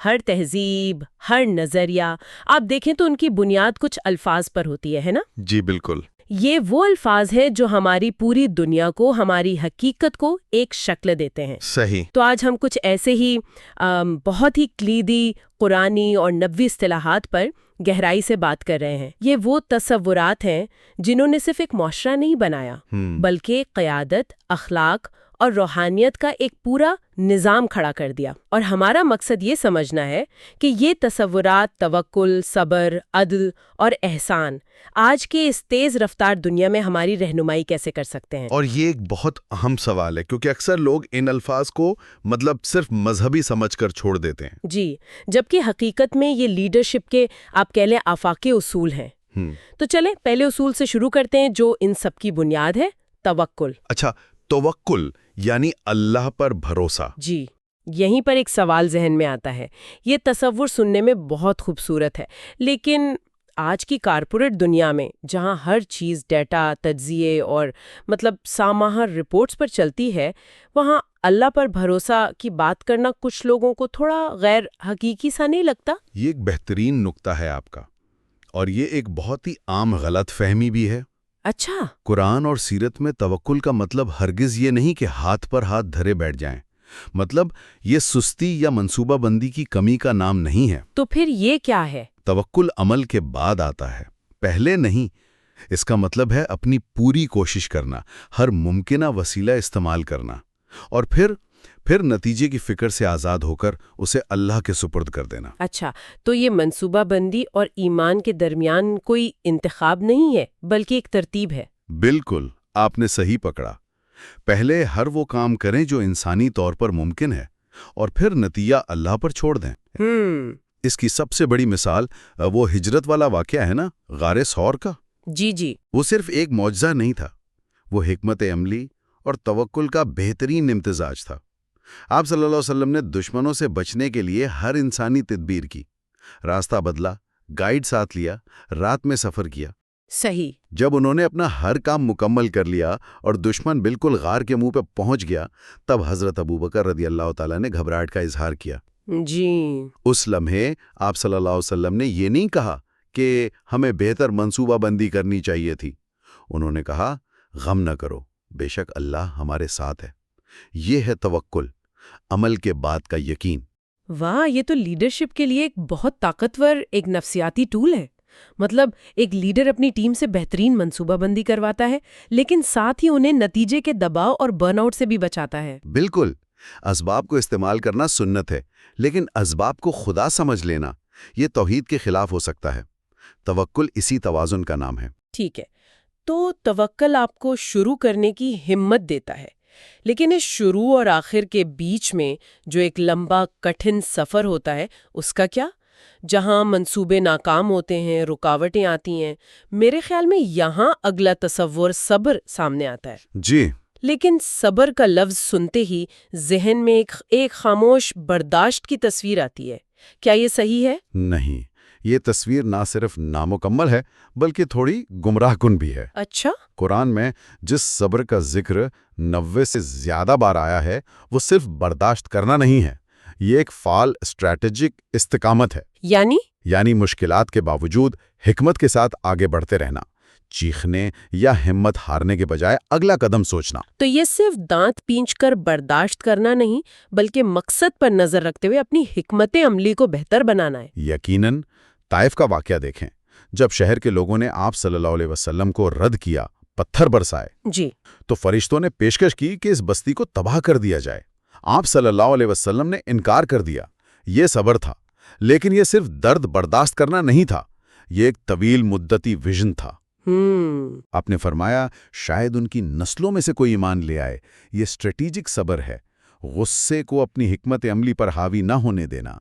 ہر تہذیب، ہر نظریہ آپ دیکھیں تو ان کی بنیاد کچھ الفاظ پر ہوتی ہے نا؟ جی بالکل۔ یہ وہ الفاظ ہیں جو ہماری پوری دنیا کو، ہماری حقیقت کو ایک شکل دیتے ہیں۔ صحیح۔ تو آج ہم کچھ ایسے ہی بہت ہی کلیدی قرآنی اور نبوی اصطلاحات پر گہرائی سے بات کر رہے ہیں۔ یہ وہ تصورات ہیں جنہوں نے صرف ایک معاشرہ نہیں بنایا بلکہ قیادت، اخلاق اور روحانیت کا ایک پورا نظام کھڑا کر دیا۔ اور ہمارا مقصد یہ سمجھنا ہے کہ یہ تصورات توکل، صبر، عدل اور احسان آج کے اس تیز رفتار دنیا میں ہماری رہنمائی کیسے کر سکتے ہیں۔ اور یہ ایک بہت اہم سوال ہے کیونکہ اکثر لوگ ان الفاظ کو صرف مذہبی سمجھ کر چھوڑ دیتے ہیں۔ جی، جبکہ حقیقت میں یہ لیڈرشپ کے آپ کہہ لیں آفاقی اصول ہیں۔ تو چلیں پہلے اصول سے شروع کرتے ہیں جو ان سب کی بنیاد ہے، توکل۔ اچھا، توکل یعنی اللہ پر بھروسہ۔ جی، یہیں پر ایک سوال ذہن میں آتا ہے۔ یہ تصور سننے میں بہت خوبصورت ہے، لیکن آج کی کارپوریٹ دنیا میں جہاں ہر چیز ڈیٹا، تجزیے اور سامانہ رپورٹس پر چلتی ہے، وہاں اللہ پر بھروسہ کی بات کرنا کچھ لوگوں کو تھوڑا غیر حقیقی سا نہیں لگتا؟ یہ ایک بہترین نقطہ ہے آپ کا، اور یہ ایک بہت ہی عام غلط فہمی بھی ہے۔ اچھا۔ قرآن اور سیرت میں توکل کا مطلب ہرگز یہ نہیں کہ ہاتھ پر ہاتھ دھرے بیٹھ جائیں۔ یہ سستی یا منصوبہ بندی کی کمی کا نام نہیں ہے۔ تو پھر یہ کیا ہے؟ توکل عمل کے بعد آتا ہے، پہلے نہیں۔ اس کا مطلب ہے اپنی پوری کوشش کرنا، ہر ممکنہ وسیلہ استعمال کرنا، اور پھر نتیجے کی فکر سے آزاد ہو کر اسے اللہ کے سپرد کر دینا۔ اچھا، تو یہ منصوبہ بندی اور ایمان کے درمیان کوئی انتخاب نہیں ہے بلکہ ایک ترتیب ہے۔ بالکل، آپ نے صحیح پکڑا۔ پہلے ہر وہ کام کریں جو انسانی طور پر ممکن ہے، اور پھر نتیجہ اللہ پر چھوڑ دیں۔ اس کی سب سے بڑی مثال وہ ہجرت والا واقعہ ہے نا، غار ثور کا۔ جی۔ وہ صرف ایک معجزہ نہیں تھا، وہ حکمت عملی اور توکل کا بہترین امتزاج تھا۔ آپ صلی اللہ علیہ وسلم نے دشمنوں سے بچنے کے لیے ہر انسانی تدبیر کی، راستہ بدلا، گائیڈ ساتھ لیا، رات میں سفر کیا۔ صحیح۔ جب انہوں نے اپنا ہر کام مکمل کر لیا اور دشمن بالکل غار کے منہ پہ پہنچ گیا، تب حضرت ابوبکر رضی اللہ تعالیٰ نے گھبراہٹ کا اظہار کیا۔ جی۔ اس لمحے آپ صلی اللہ علیہ وسلم نے یہ نہیں کہا کہ ہمیں بہتر منصوبہ بندی کرنی چاہیے تھی۔ انہوں نے کہا، غم نہ کرو، بے شک اللہ ہمارے ساتھ ہے۔ یہ ہے توکل، عمل کے بعد کا یقین۔ واہ، یہ تو لیڈرشپ کے لیے ایک بہت طاقتور ایک نفسیاتی ٹول ہے۔ ایک لیڈر اپنی ٹیم سے بہترین منصوبہ بندی کرواتا ہے، لیکن ساتھ ہی انہیں نتیجے کے دباؤ اور برن آؤٹ سے بھی بچاتا ہے۔ بالکل، اسباب کو استعمال کرنا سنت ہے، لیکن اسباب کو خدا سمجھ لینا یہ توحید کے خلاف ہو سکتا ہے۔ توکل اسی توازن کا نام ہے۔ ٹھیک ہے، تو توکل آپ کو شروع کرنے کی ہمت دیتا ہے، لیکن اس شروع اور آخر کے بیچ میں جو ایک لمبا کٹھن سفر ہوتا ہے، اس کا کیا؟ جہاں منصوبے ناکام ہوتے ہیں، رکاوٹیں آتی ہیں، میرے خیال میں یہاں اگلا تصور صبر سامنے آتا ہے۔ جی، لیکن صبر کا لفظ سنتے ہی ذہن میں ایک خاموش برداشت کی تصویر آتی ہے۔ کیا یہ صحیح ہے؟ نہیں، یہ تصویر نہ صرف نامکمل ہے بلکہ تھوڑی گمراہ کن بھی ہے۔ اچھا؟ قرآن میں جس صبر کا ذکر 90 سے زیادہ بار آیا ہے، وہ صرف برداشت کرنا نہیں ہے، یہ ایک فعال اسٹریٹجک استقامت ہے۔ یعنی مشکلات کے باوجود حکمت کے ساتھ آگے بڑھتے رہنا، چیخنے یا ہمت ہارنے کے بجائے اگلا قدم سوچنا۔ تو یہ صرف دانت پینچ کر برداشت کرنا نہیں، بلکہ مقصد پر نظر رکھتے ہوئے اپنی حکمت عملی کو بہتر بنانا ہے۔ یقیناً، طائف کا واقعہ دیکھیں، جب شہر کے لوگوں نے آپ صلی اللہ علیہ وسلم کو رد کیا، پتھر برسائے، جی، تو فرشتوں نے پیشکش کی کہ اس بستی کو تباہ کر دیا جائے۔ آپ صلی اللہ علیہ وسلم نے انکار کر دیا۔ یہ صبر تھا، لیکن یہ صرف درد برداشت کرنا نہیں تھا، یہ ایک طویل مدتی ویژن تھا۔ آپ نے فرمایا، شاید ان کی نسلوں میں سے کوئی ایمان لے آئے۔ یہ اسٹریٹجک صبر ہے، غصے کو اپنی حکمت عملی پر حاوی نہ ہونے دینا۔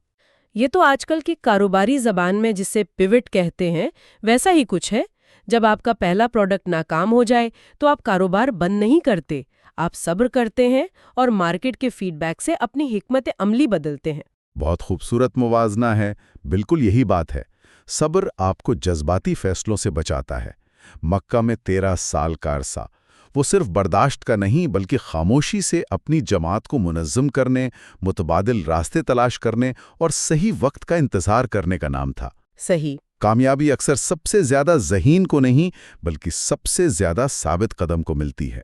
یہ تو آج کل کی کاروباری زبان میں جسے پیوٹ کہتے ہیں، ویسا ہی کچھ ہے۔ جب آپ کا پہلا پروڈکٹ ناکام ہو جائے تو آپ کاروبار بند نہیں کرتے، آپ صبر کرتے ہیں اور مارکیٹ کے فیڈ بیک سے اپنی حکمت عملی بدلتے ہیں۔ بہت خوبصورت موازنہ ہے، بالکل یہی بات ہے۔ صبر آپ کو جذباتی فیصلوں سے بچاتا ہے۔ مکہ میں 13 سال کا عرصہ، وہ صرف برداشت کا نہیں بلکہ خاموشی سے اپنی جماعت کو منظم کرنے، متبادل راستے تلاش کرنے اور صحیح وقت کا انتظار کرنے کا نام تھا۔ صحیح۔ کامیابی اکثر سب سے زیادہ ذہین کو نہیں بلکہ سب سے زیادہ ثابت قدم کو ملتی ہے۔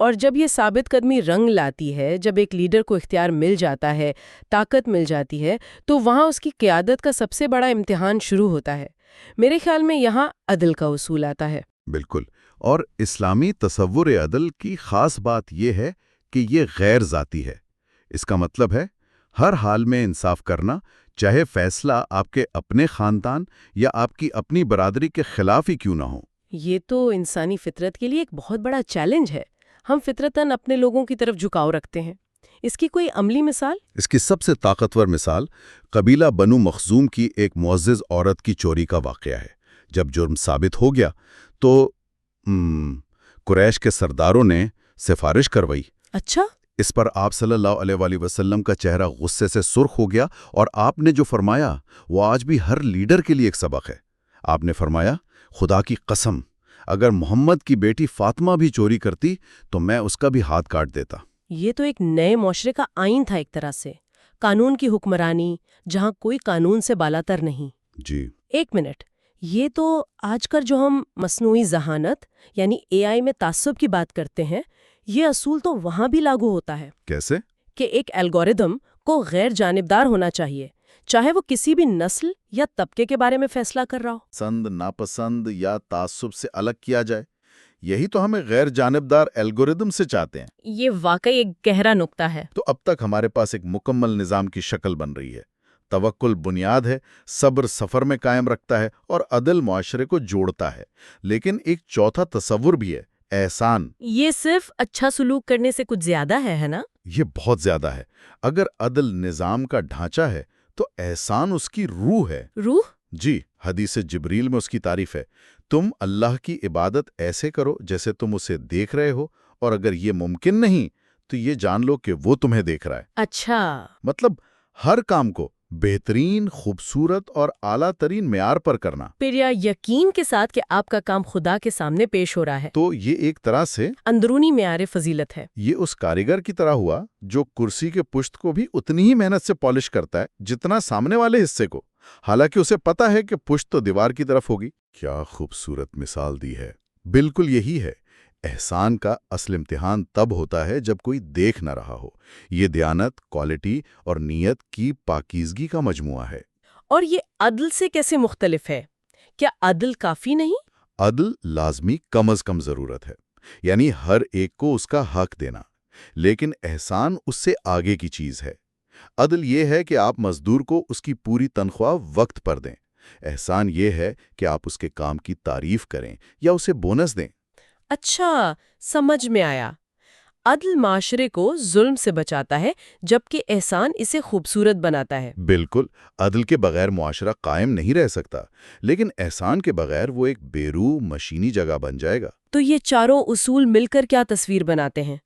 اور جب یہ ثابت قدمی رنگ لاتی ہے، جب ایک لیڈر کو اختیار مل جاتا ہے، طاقت مل جاتی ہے، تو وہاں اس کی قیادت کا سب سے بڑا امتحان شروع ہوتا ہے۔ میرے خیال میں یہاں عدل کا اصول آتا ہے۔ بالکل، اور اسلامی تصور عدل کی خاص بات یہ ہے کہ یہ غیر ذاتی ہے۔ اس کا مطلب ہے ہر حال میں انصاف کرنا، چاہے فیصلہ آپ کے اپنے خاندان یا آپ کی اپنی برادری کے خلاف ہی کیوں نہ ہو۔ یہ تو انسانی فطرت کے لیے ایک بہت بڑا چیلنج ہے۔ ہم فطرتاً اپنے لوگوں کی طرف جھکاؤ رکھتے ہیں۔ اس کی کوئی عملی مثال؟ اس کی سب سے طاقتور مثال قبیلہ بنو مخزوم کی ایک معزز عورت کی چوری کا واقعہ ہے۔ جب جرم ثابت ہو گیا تو قریش کے سرداروں نے سفارش کروائی۔ اچھا۔ اس پر آپ صلی اللہ علیہ وآلہ وسلم کا چہرہ غصے سے سرخ ہو گیا، اور آپ نے جو فرمایا وہ آج بھی ہر لیڈر کے لیے ایک سبق ہے۔ آپ نے فرمایا، خدا کی قسم، اگر محمد کی بیٹی فاطمہ بھی چوری کرتی تو میں اس کا بھی ہاتھ کاٹ دیتا۔ یہ تو ایک نئے معاشرے کا آئین تھا، ایک طرح سے قانون کی حکمرانی جہاں کوئی قانون سے بالاتر نہیں۔ جی۔ ایک منٹ، یہ تو آج کل جو ہم مصنوعی ذہانت یعنی AI میں تعصب کی بات کرتے ہیں، یہ اصول تو وہاں بھی لاگو ہوتا ہے۔ کیسے؟ کہ ایک الگوریدم کو غیر جانبدار ہونا چاہیے، چاہے وہ کسی بھی نسل یا طبقے کے بارے میں فیصلہ کر رہا ہو۔ پسند ناپسند یا تعصب سے الگ کیا جائے، یہی تو ہمیں غیر جانبدار الگوریدم سے چاہتے ہیں۔ یہ واقعی ایک گہرا نقطہ ہے۔ تو اب تک ہمارے پاس ایک مکمل نظام کی شکل بن رہی ہے۔ توکل بنیاد ہے، صبر سفر میں قائم رکھتا ہے، اور عدل معاشرے کو جوڑتا ہے۔ لیکن ایک چوتھا تصور بھی ہے، احسان۔ یہ صرف اچھا سلوک کرنے سے کچھ زیادہ ہے نا؟ یہ بہت زیادہ ہے۔ اگر عدل نظام کا ڈھانچہ ہے تو احسان اس کی روح ہے۔ روح؟ جی، حدیث جبریل میں اس کی تعریف ہے، تم اللہ کی عبادت ایسے کرو جیسے تم اسے دیکھ رہے ہو، اور اگر یہ ممکن نہیں تو یہ جان لو کہ وہ تمہیں دیکھ رہا ہے۔ اچھا۔ مطلب ہر کام کو بہترین، خوبصورت اور اعلیٰ ترین معیار پر کرنا۔ پھر یا یقین کے ساتھ کہ آپ کا کام خدا کے سامنے پیش ہو رہا ہے۔ تو یہ ایک طرح سے اندرونی معیار فضیلت ہے۔ یہ اس کاریگر کی طرح ہوا جو کرسی کے پشت کو بھی اتنی ہی محنت سے پالش کرتا ہے جتنا سامنے والے حصے کو، حالانکہ اسے پتا ہے کہ پشت تو دیوار کی طرف ہوگی۔ کیا خوبصورت مثال دی ہے۔ بالکل یہی ہے، احسان کا اصل امتحان تب ہوتا ہے جب کوئی دیکھ نہ رہا ہو۔ یہ دیانت، کوالٹی اور نیت کی پاکیزگی کا مجموعہ ہے۔ اور یہ عدل سے کیسے مختلف ہے؟ کیا عدل کافی نہیں؟ عدل لازمی کم از کم ضرورت ہے، یعنی ہر ایک کو اس کا حق دینا، لیکن احسان اس سے آگے کی چیز ہے۔ عدل یہ ہے کہ آپ مزدور کو اس کی پوری تنخواہ وقت پر دیں۔ احسان یہ ہے کہ آپ اس کے کام کی تعریف کریں یا اسے بونس دیں۔ اچھا، سمجھ میں آیا۔ عدل معاشرے کو ظلم سے بچاتا ہے جبکہ احسان اسے خوبصورت بناتا ہے۔ بالکل، عدل کے بغیر معاشرہ قائم نہیں رہ سکتا، لیکن احسان کے بغیر وہ ایک بے روح مشینی جگہ بن جائے گا۔ تو یہ چاروں اصول مل کر کیا تصویر بناتے ہیں؟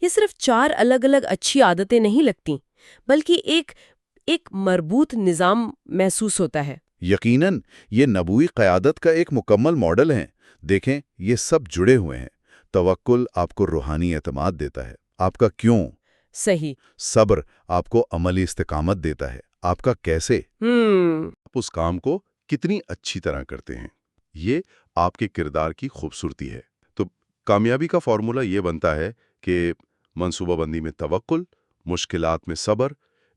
یہ صرف 4 الگ الگ اچھی عادتیں نہیں لگتی، بلکہ ایک مربوط نظام محسوس ہوتا ہے۔ یقیناً یہ نبوی قیادت کا ایک مکمل ماڈل ہے۔ دیکھیں، یہ سب جڑے ہوئے ہیں۔ توکل آپ کو روحانی اعتماد دیتا ہے، آپ کا کیوں۔ صحیح۔ صبر آپ کو عملی استقامت دیتا ہے، آپ کا کیسے۔ آپ اس کام کو کتنی اچھی طرح کرتے ہیں، یہ آپ کے کردار کی خوبصورتی ہے۔ تو کامیابی کا فارمولا یہ بنتا ہے کہ منصوبہ بندی میں توکل، مشکلات میں صبر،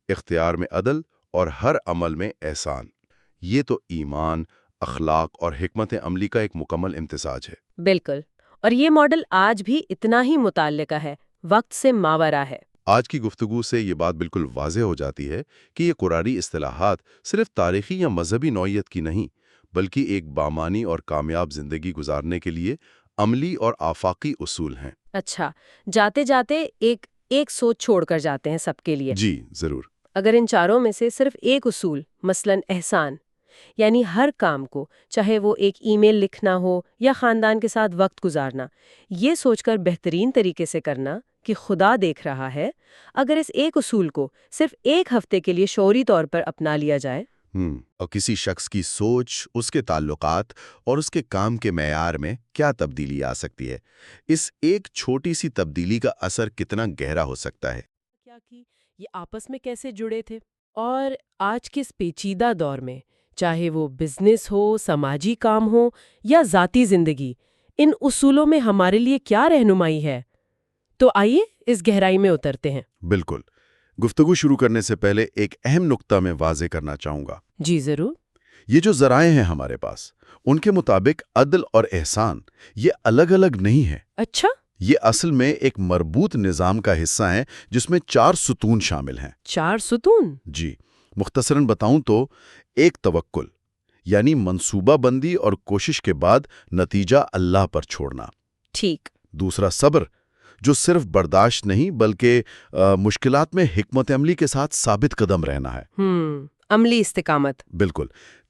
اختیار میں عدل اور ہر عمل میں احسان۔ یہ تو ایمان، اخلاق اور حکمت عملی کا ایک مکمل امتزاج ہے۔ بالکل، اور یہ ماڈل آج بھی اتنا ہی متعلقہ ہے، وقت سے ماورا ہے۔ آج کی گفتگو سے یہ بات بالکل واضح ہو جاتی ہے کہ یہ قرآنی اصطلاحات صرف تاریخی یا مذہبی نوعیت کی نہیں، بلکہ ایک بامانی اور کامیاب زندگی گزارنے کے لیے عملی اور آفاقی اصول ہیں۔ اچھا، جاتے جاتے ایک سوچ چھوڑ کر جاتے ہیں سب کے لیے۔ جی ضرور۔ اگر ان چاروں میں سے صرف ایک اصول، مثلاً احسان، یعنی ہر کام کو، چاہے وہ ایک ای میل لکھنا ہو یا خاندان کے ساتھ وقت گزارنا، یہ سوچ کر بہترین طریقے سے کرنا کہ خدا دیکھ رہا ہے، اگر اس ایک اصول کو صرف ایک ہفتے کے لیے شعوری طور پر اپنا لیا جائے، اور کسی شخص کی سوچ، اس کے تعلقات اور اس کے کام کے معیار میں کیا تبدیلی آ سکتی ہے، اس ایک چھوٹی سی تبدیلی کا اثر کتنا گہرا ہو سکتا ہے۔ کیا کہ یہ آپس میں کیسے جڑے تھے، اور آج کے اس پیچیدہ دور میں، چاہے وہ بزنس ہو، سماجی کام ہو یا ذاتی زندگی، ان اصولوں میں ہمارے لیے کیا رہنمائی ہے؟ تو آئیے اس گہرائی میں اترتے ہیں۔ بالکل۔ گفتگو شروع کرنے سے پہلے ایک اہم نقطہ میں واضح کرنا چاہوں گا۔ جی ضرور۔ یہ جو ذرائع ہیں ہمارے پاس، ان کے مطابق عدل اور احسان یہ الگ الگ نہیں ہے۔ اچھا؟ یہ اصل میں ایک مربوط نظام کا حصہ ہیں جس میں 4 ستون شامل ہیں۔ 4 ستون؟ جی، مختصراً بتاؤں تو ایک توکل، یعنی منصوبہ بندی اور کوشش کے بعد نتیجہ اللہ پر چھوڑنا۔ ٹھیک۔ دوسرا صبر، جو صرف برداشت نہیں بلکہ مشکلات میں حکمت عملی کے ساتھ ثابت قدم رہنا ہے۔ عملی استقامت۔ بالکل۔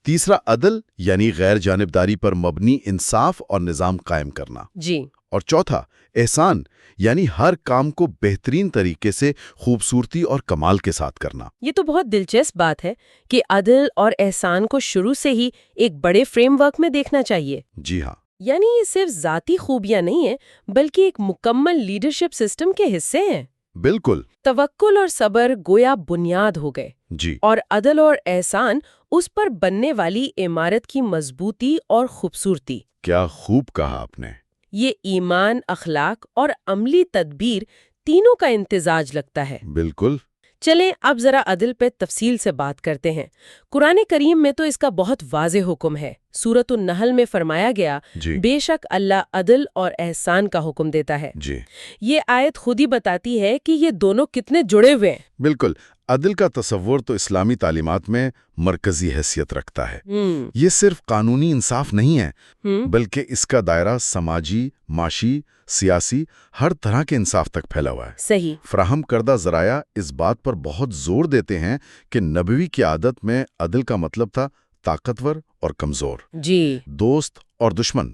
تیسرا عدل، یعنی غیر جانبداری پر مبنی انصاف اور نظام قائم کرنا۔ جی۔ اور چوتھا احسان، یعنی ہر کام کو بہترین طریقے سے خوبصورتی اور کمال کے ساتھ کرنا۔ یہ تو بہت دلچسپ بات ہے کہ عدل اور احسان کو شروع سے ہی ایک بڑے فریم ورک میں دیکھنا چاہیے۔ جی ہاں۔ یعنی یہ صرف ذاتی خوبیاں نہیں ہیں بلکہ ایک مکمل لیڈرشپ سسٹم کے حصے ہیں۔ بالکل۔ توکل اور صبر گویا بنیاد ہو گئے، جی۔ اور عدل اور احسان اس پر بننے والی عمارت کی مضبوطی اور خوبصورتی۔ کیا خوب کہا آپ نے۔ یہ ایمان، اخلاق اور عملی تدبیر تینوں کا امتزاج لگتا ہے۔ بالکل۔ چلیں اب ذرا عدل پہ تفصیل سے بات کرتے ہیں۔ قرآن کریم میں تو اس کا بہت واضح حکم ہے۔ سورۃ النحل میں فرمایا گیا، جی۔ بے شک اللہ عدل اور احسان کا حکم دیتا ہے۔ جی۔ یہ آیت خود ہی بتاتی ہے کہ یہ دونوں کتنے جڑے ہوئے ہیں۔ بالکل۔ عدل کا تصور تو اسلامی تعلیمات میں مرکزی حیثیت رکھتا ہے۔ یہ صرف قانونی انصاف نہیں ہے بلکہ اس کا دائرہ سماجی، معاشی، سیاسی، ہر طرح کے انصاف تک پھیلا ہوا ہے۔ صحیح۔ فراہم کردہ ذرائع اس بات پر بہت زور دیتے ہیں کہ نبوی کی عادت میں عدل کا مطلب تھا طاقتور اور کمزور، جی، دوست اور دشمن،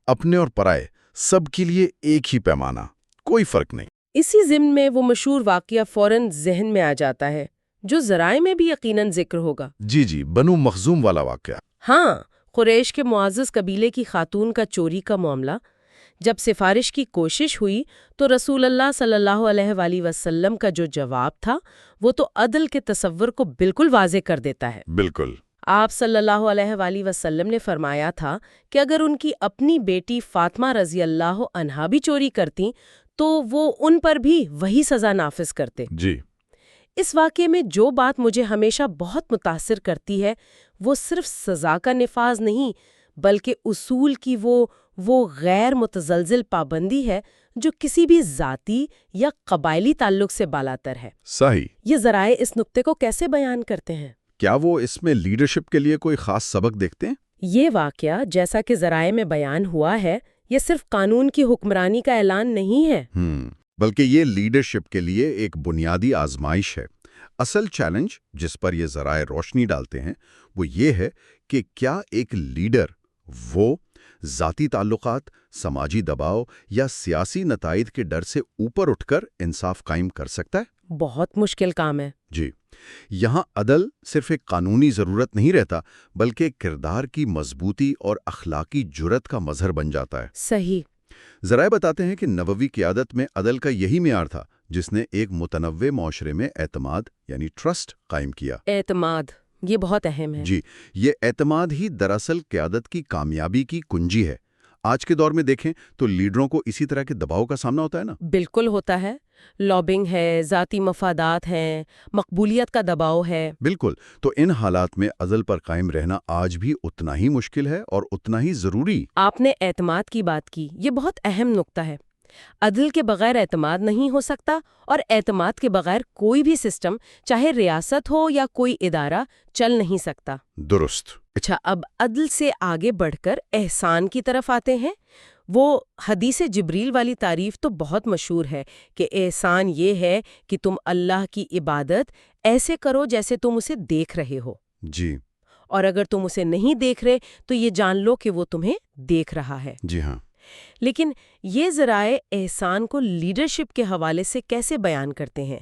اپنے اور پرائے، سب کے لیے ایک ہی پیمانہ، کوئی فرق نہیں۔ اسی ضمن میں وہ مشہور واقعہ فوراً ذہن میں آ جاتا ہے جو ذرائع میں بھی یقیناً ذکر ہوگا۔ جی، بنو مخزوم والا واقعہ۔ ہاں، قریش کے معزز قبیلے کی خاتون کا چوری کا معاملہ۔ جب سفارش کی کوشش ہوئی تو رسول اللہ صلی اللہ علیہ وآلہ وسلم کا جو جواب تھا وہ تو عدل کے تصور کو بالکل واضح کر دیتا ہے۔ بالکل۔ آپ صلی اللہ علیہ وآلہ وسلم نے فرمایا تھا کہ اگر ان کی اپنی بیٹی فاطمہ رضی اللہ عنہا بھی چوری کرتی تو وہ ان پر بھی وہی سزا نافذ کرتے۔ جی۔ اس واقعے میں جو بات مجھے ہمیشہ بہت متاثر کرتی ہے وہ صرف سزا کا نفاذ نہیں بلکہ اصول کی وہ غیر متزلزل پابندی ہے جو کسی بھی ذاتی یا قبائلی تعلق سے بالاتر ہے۔ صحیح۔ یہ ذرائع اس نقطے کو کیسے بیان کرتے ہیں؟ کیا وہ اس میں لیڈرشپ کے لیے کوئی خاص سبق دیکھتے ہیں؟ یہ واقعہ جیسا کہ ذرائع میں بیان ہوا ہے یہ صرف قانون کی حکمرانی کا اعلان نہیں ہے، بلکہ یہ لیڈرشپ کے لیے ایک بنیادی آزمائش ہے۔ اصل چیلنج جس پر یہ ذرائع روشنی ڈالتے ہیں وہ یہ ہے کہ کیا ایک لیڈر وہ ذاتی تعلقات، سماجی دباؤ یا سیاسی نتائج کے ڈر سے اوپر اٹھ کر انصاف قائم کر سکتا ہے؟ بہت مشکل کام ہے۔ جی، یہاں عدل صرف ایک قانونی ضرورت نہیں رہتا بلکہ کردار کی مضبوطی اور اخلاقی جرات کا مظہر بن جاتا ہے۔ صحیح۔ ذرائع بتاتے ہیں کہ نبوی قیادت میں عدل کا یہی معیار تھا جس نے ایک متنوع معاشرے میں اعتماد یعنی ٹرسٹ قائم کیا۔ اعتماد، یہ بہت اہم ہے۔ جی، یہ اعتماد ہی دراصل قیادت کی کامیابی کی کنجی ہے۔ آج کے دور میں دیکھیں تو لیڈروں کو اسی طرح کے دباؤ کا سامنا ہوتا ہے نا؟ بالکل ہوتا ہے۔ لابنگ ہے، ذاتی مفادات ہیں، مقبولیت کا دباؤ ہے۔ بالکل۔ تو ان حالات میں عدل پر قائم رہنا آج بھی اتنا ہی مشکل ہے اور اتنا ہی ضروری۔ آپ نے اعتماد کی بات کی، یہ بہت اہم نقطہ ہے۔ عدل کے بغیر اعتماد نہیں ہو سکتا اور اعتماد کے بغیر کوئی بھی سسٹم، چاہے ریاست ہو یا کوئی ادارہ، چل نہیں سکتا۔ درست۔ اچھا، اب عدل سے آگے بڑھ کر احسان کی طرف آتے ہیں۔ وہ حدیث جبریل والی تعریف تو بہت مشہور ہے کہ احسان یہ ہے کہ تم اللہ کی عبادت ایسے کرو جیسے تم اسے دیکھ رہے ہو۔ جی۔ اور اگر تم اسے نہیں دیکھ رہے تو یہ جان لو کہ وہ تمہیں دیکھ رہا ہے۔ جی ہاں۔ لیکن یہ ذرائع احسان کو لیڈرشپ کے حوالے سے کیسے بیان کرتے ہیں؟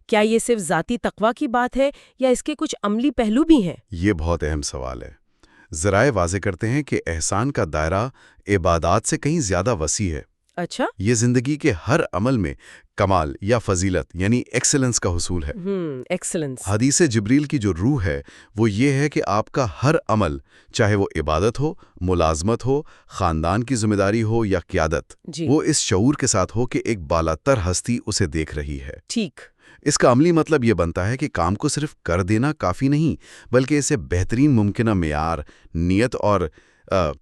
کیا یہ صرف ذاتی تقویٰ کی بات ہے یا اس کے کچھ عملی پہلو بھی ہیں؟ یہ بہت اہم سوال ہے۔ ذرائع واضح کرتے ہیں کہ احسان کا دائرہ عبادات سے کہیں زیادہ وسیع ہے۔ اچھا۔ یہ زندگی کے ہر عمل میں کمال یا فضیلت یعنی ایکسلنس کا حصول ہے۔ ایکسلنس۔ حدیث جبریل کی جو روح ہے وہ یہ ہے کہ آپ کا ہر عمل، چاہے وہ عبادت ہو، ملازمت ہو، خاندان کی ذمہ داری ہو یا قیادت، جی۔ وہ اس شعور کے ساتھ ہو کہ ایک بالاتر ہستی اسے دیکھ رہی ہے۔ ٹھیک۔ اس کا عملی مطلب یہ بنتا ہے کہ کام کو صرف کر دینا کافی نہیں، بلکہ اسے بہترین ممکنہ معیار، نیت اور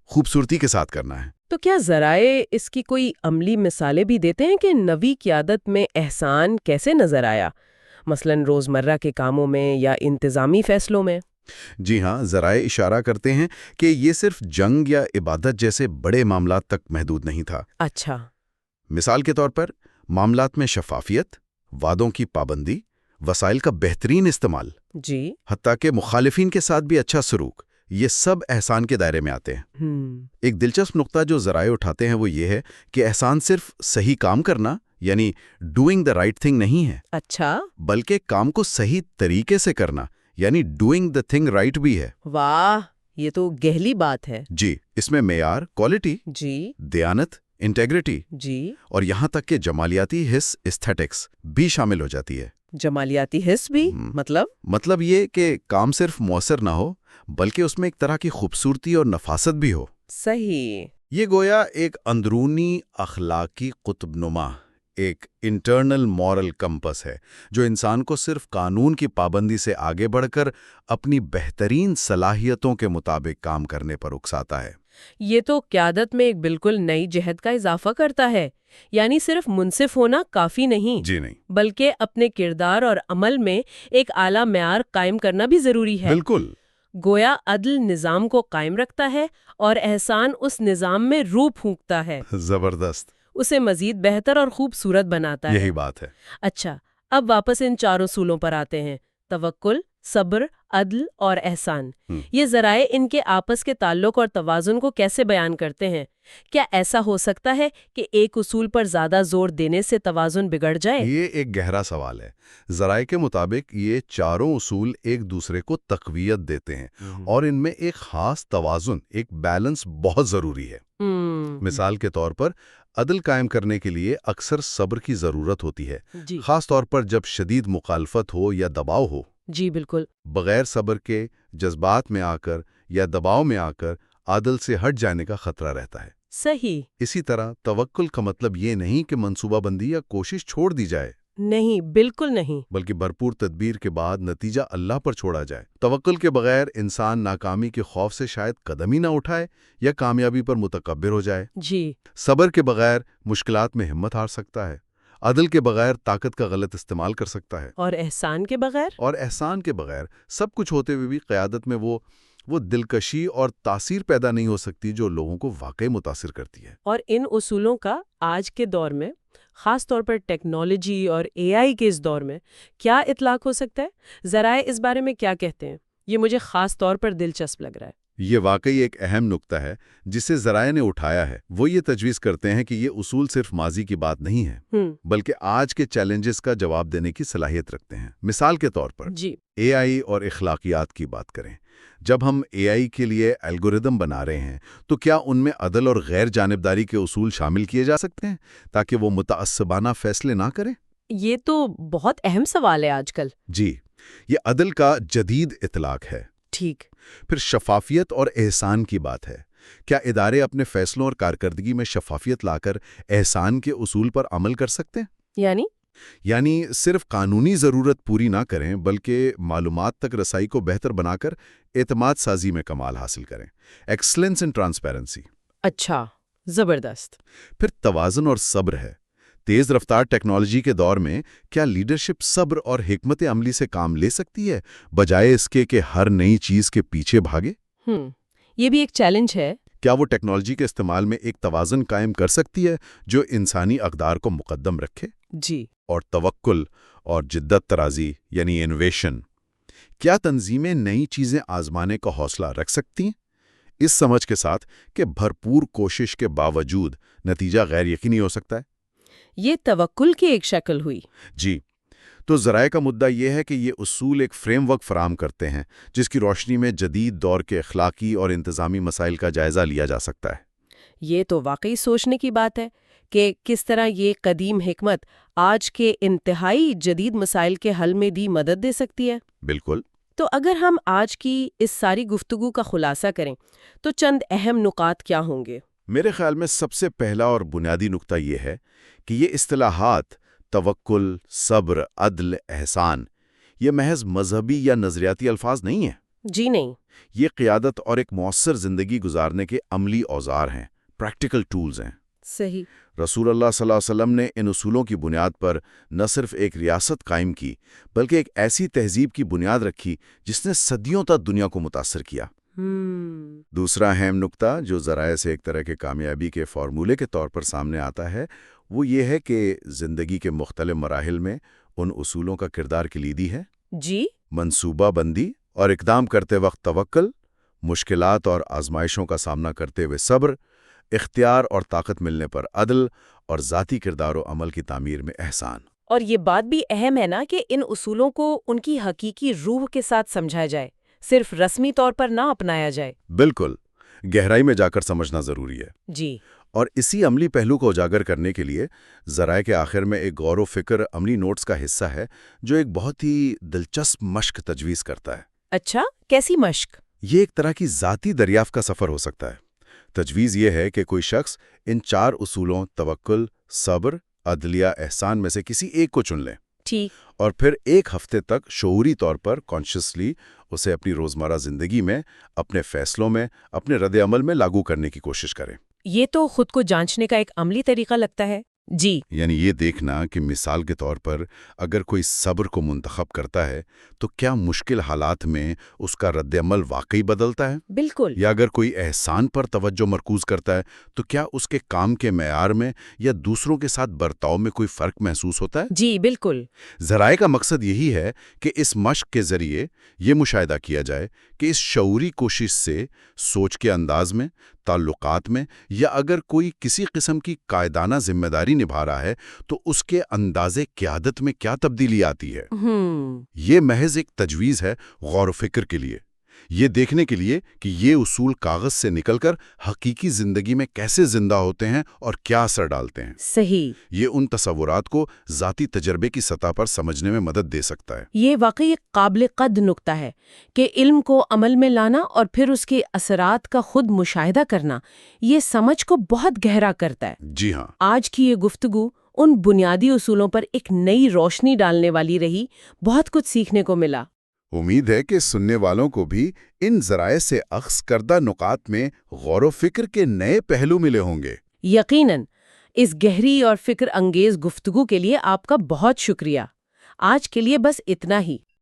خوبصورتی کے ساتھ کرنا ہے۔ تو کیا ذرائع اس کی کوئی عملی مثالیں بھی دیتے ہیں کہ نبی قیادت میں احسان کیسے نظر آیا، مثلا روزمرہ کے کاموں میں یا انتظامی فیصلوں میں؟ جی ہاں، ذرائع اشارہ کرتے ہیں کہ یہ صرف جنگ یا عبادت جیسے بڑے معاملات تک محدود نہیں تھا۔ اچھا۔ مثال کے طور پر معاملات میں شفافیت، وعدوں کی پابندی، وسائل کا بہترین استعمال، جی۔ حتیٰ کہ مخالفین کے ساتھ بھی اچھا سلوک، یہ سب احسان کے دائرے میں آتے ہیں۔ ایک دلچسپ نقطہ جو ذرائع اٹھاتے ہیں وہ یہ ہے کہ احسان صرف صحیح کام کرنا یعنی ڈوئنگ دا رائٹ تھنگ نہیں ہے۔ اچھا۔ بلکہ کام کو صحیح طریقے سے کرنا یعنی ڈوئنگ دا تھنگ رائٹ بھی ہے۔ واہ، یہ تو گہری بات ہے۔ جی، اس میں معیار، کوالٹی، جی۔ دیانت، انٹیگریٹی جی۔ اور یہاں تک کہ جمالیاتی حس، ایستھیٹکس بھی شامل ہو جاتی ہے۔ جمالیاتی حس بھی؟ مطلب یہ کہ کام صرف مؤثر نہ ہو بلکہ اس میں ایک طرح کی خوبصورتی اور نفاست بھی ہو۔ صحیح۔ یہ گویا ایک اندرونی اخلاقی قطب نما، ایک انٹرنل مورل کمپس ہے جو انسان کو صرف قانون کی پابندی سے آگے بڑھ کر اپنی بہترین صلاحیتوں کے مطابق کام کرنے پر اکساتا ہے۔ یہ تو قیادت میں ایک بالکل نئی جہت کا اضافہ کرتا ہے، یعنی صرف منصف ہونا کافی نہیں، جی نہیں، بلکہ اپنے کردار اور عمل میں ایک اعلیٰ معیار قائم کرنا بھی ضروری ہے۔ بالکل۔ گویا عدل نظام کو قائم رکھتا ہے اور احسان اس نظام میں روح پھونکتا ہے، زبردست، اسے مزید بہتر اور خوبصورت بناتا ہے۔ یہی بات ہے۔ اچھا، اب واپس ان چار اصولوں پر آتے ہیں: توکل، صبر، عدل اور احسان۔ یہ ذرائع ان کے آپس کے تعلق اور توازن کو کیسے بیان کرتے ہیں؟ کیا ایسا ہو سکتا ہے کہ ایک اصول پر زیادہ زور دینے سے توازن بگڑ جائے؟ یہ ایک گہرا سوال ہے۔ ذرائع کے مطابق یہ چاروں اصول ایک دوسرے کو تقویت دیتے ہیں اور ان میں ایک خاص توازن، ایک بیلنس بہت ضروری ہے۔ مثال کے طور پر عدل قائم کرنے کے لیے اکثر صبر کی ضرورت ہوتی ہے، خاص طور پر جب شدید مخالفت ہو یا دباؤ ہو۔ جی بالکل۔ بغیر صبر کے جذبات میں آ کر یا دباؤ میں آ کر عدل سے ہٹ جانے کا خطرہ رہتا ہے۔ صحیح۔ اسی طرح توکل کا مطلب یہ نہیں کہ منصوبہ بندی یا کوشش چھوڑ دی جائے، نہیں، بالکل نہیں، بلکہ بھرپور تدبیر کے بعد نتیجہ اللہ پر چھوڑا جائے۔ توکل کے بغیر انسان ناکامی کے خوف سے شاید قدم ہی نہ اٹھائے یا کامیابی پر متکبر ہو جائے۔ جی۔ صبر کے بغیر مشکلات میں ہمت ہار سکتا ہے، عدل کے بغیر طاقت کا غلط استعمال کر سکتا ہے، اور احسان کے بغیر؟ اور احسان کے بغیر سب کچھ ہوتے ہوئے بھی قیادت میں وہ دلکشی اور تاثیر پیدا نہیں ہو سکتی جو لوگوں کو واقعی متاثر کرتی ہے۔ اور ان اصولوں کا آج کے دور میں، خاص طور پر ٹیکنالوجی اور اے آئی کے اس دور میں کیا اطلاق ہو سکتا ہے؟ ذرائع اس بارے میں کیا کہتے ہیں؟ یہ مجھے خاص طور پر دلچسپ لگ رہا ہے۔ یہ واقعی ایک اہم نکتہ ہے جسے ذرائع نے اٹھایا ہے۔ وہ یہ تجویز کرتے ہیں کہ یہ اصول صرف ماضی کی بات نہیں ہے، بلکہ آج کے چیلنجز کا جواب دینے کی صلاحیت رکھتے ہیں۔ مثال کے طور پر اے آئی اور اخلاقیات کی بات کریں۔ جب ہم اے آئی کے لیے الگوریدم بنا رہے ہیں تو کیا ان میں عدل اور غیر جانبداری کے اصول شامل کیے جا سکتے ہیں تاکہ وہ متعصبانہ فیصلے نہ کریں؟ یہ تو بہت اہم سوال ہے آج کل۔ جی، یہ عدل کا جدید اطلاق ہے۔ ٹھیک۔ پھر شفافیت اور احسان کی بات ہے۔ کیا ادارے اپنے فیصلوں اور کارکردگی میں شفافیت لا کر احسان کے اصول پر عمل کر سکتے ہیں؟ یعنی صرف قانونی ضرورت پوری نہ کریں بلکہ معلومات تک رسائی کو بہتر بنا کر اعتماد سازی میں کمال حاصل کریں۔ ایکسلنس ان ٹرانسپیرنسی۔ اچھا، زبردست۔ پھر توازن اور صبر ہے۔ تیز رفتار ٹیکنالوجی کے دور میں کیا لیڈرشپ صبر اور حکمت عملی سے کام لے سکتی ہے بجائے اس کے کہ ہر نئی چیز کے پیچھے بھاگے؟ یہ بھی ایک چیلنج ہے۔ کیا وہ ٹیکنالوجی کے استعمال میں ایک توازن قائم کر سکتی ہے جو انسانی اقدار کو مقدم رکھے؟ جی۔ اور توکل اور جدت طرازی یعنی انوویشن، کیا تنظیمیں نئی چیزیں آزمانے کا حوصلہ رکھ سکتی ہیں اس سمجھ کے ساتھ کہ بھرپور کوشش کے باوجود نتیجہ غیر یقینی ہو سکتا ہے؟ یہ توکل کی ایک شکل ہوئی۔ جی، تو ذرائع کا مدعا یہ ہے کہ یہ اصول ایک فریم ورک فراہم کرتے ہیں جس کی روشنی میں جدید دور کے اخلاقی اور انتظامی مسائل کا جائزہ لیا جا سکتا ہے۔ یہ تو واقعی سوچنے کی بات ہے کہ کس طرح یہ قدیم حکمت آج کے انتہائی جدید مسائل کے حل میں بھی مدد دے سکتی ہے۔ بالکل۔ تو اگر ہم آج کی اس ساری گفتگو کا خلاصہ کریں تو چند اہم نکات کیا ہوں گے؟ میرے خیال میں سب سے پہلا اور بنیادی نقطہ یہ ہے کہ یہ اصطلاحات توکل، صبر، عدل، احسان یہ محض مذہبی یا نظریاتی الفاظ نہیں ہیں۔ جی نہیں۔ یہ قیادت اور ایک مؤثر زندگی گزارنے کے عملی اوزار ہیں، پریکٹیکل ٹولز ہیں۔ صحیح۔ رسول اللہ صلی اللہ علیہ وسلم نے ان اصولوں کی بنیاد پر نہ صرف ایک ریاست قائم کی بلکہ ایک ایسی تہذیب کی بنیاد رکھی جس نے صدیوں تک دنیا کو متاثر کیا۔ دوسرا اہم نقطہ جو ذرائع سے ایک طرح کے کامیابی کے فارمولے کے طور پر سامنے آتا ہے وہ یہ ہے کہ زندگی کے مختلف مراحل میں ان اصولوں کا کردار کلیدی ہے۔ جی۔ منصوبہ بندی اور اقدام کرتے وقت توکل، مشکلات اور آزمائشوں کا سامنا کرتے ہوئے صبر، اختیار اور طاقت ملنے پر عدل اور ذاتی کردار و عمل کی تعمیر میں احسان۔ اور یہ بات بھی اہم ہے نا کہ ان اصولوں کو ان کی حقیقی روح کے ساتھ سمجھا جائے، صرف رسمی طور پر نہ اپنایا جائے۔ بالکل، گہرائی میں جا کر سمجھنا ضروری ہے۔ جی۔ اور اسی عملی پہلو کو اجاگر کرنے کے لیے ذرائع کے آخر میں ایک غور و فکر عملی نوٹس کا حصہ ہے جو ایک بہت ہی دلچسپ مشق تجویز کرتا ہے۔ اچھا، کیسی مشق؟ یہ ایک طرح کی ذاتی دریافت کا سفر ہو سکتا ہے۔ تجویز یہ ہے کہ کوئی شخص ان 4 اصولوں توکل، صبر، عدل یا احسان میں سے کسی ایک کو چن لے۔ ٹھیک۔ اور پھر ایک ہفتے تک شعوری طور پر کانشیسلی اسے اپنی روزمرہ زندگی میں، اپنے فیصلوں میں، اپنے رد عمل میں لاگو کرنے کی کوشش کریں۔ یہ تو خود کو جانچنے کا ایک عملی طریقہ لگتا ہے۔ جی۔ یعنی یہ دیکھنا کہ مثال کے طور پر اگر کوئی صبر کو منتخب کرتا ہے تو کیا مشکل حالات میں اس کا رد عمل واقعی بدلتا ہے؟ بالکل۔ یا اگر کوئی احسان پر توجہ مرکوز کرتا ہے تو کیا اس کے کام کے معیار میں یا دوسروں کے ساتھ برتاؤ میں کوئی فرق محسوس ہوتا ہے؟ جی بالکل۔ ذرائع کا مقصد یہی ہے کہ اس مشق کے ذریعے یہ مشاہدہ کیا جائے کہ اس شعوری کوشش سے سوچ کے انداز میں، تعلقات میں، یا اگر کوئی کسی قسم کی قائدانہ ذمہ داری نبھا رہا ہے تو اس کے اندازے قیادت میں کیا تبدیلی آتی ہے۔ یہ محض ایک تجویز ہے غور و فکر کے لیے، یہ دیکھنے کے لیے کہ یہ اصول کاغذ سے نکل کر حقیقی زندگی میں کیسے زندہ ہوتے ہیں اور کیا اثر ڈالتے ہیں۔ صحیح۔ یہ ان تصورات کو ذاتی تجربے کی سطح پر سمجھنے میں مدد دے سکتا ہے۔ یہ واقعی ایک قابل قدر نکتہ ہے کہ علم کو عمل میں لانا اور پھر اس کے اثرات کا خود مشاہدہ کرنا یہ سمجھ کو بہت گہرا کرتا ہے۔ جی ہاں۔ آج کی یہ گفتگو ان بنیادی اصولوں پر ایک نئی روشنی ڈالنے والی رہی، بہت کچھ سیکھنے کو ملا۔ امید ہے کہ سننے والوں کو بھی ان ذرائع سے اخذ کردہ نکات میں غور و فکر کے نئے پہلو ملے ہوں گے۔ یقیناً۔ اس گہری اور فکر انگیز گفتگو کے لیے آپ کا بہت شکریہ۔ آج کے لیے بس اتنا ہی۔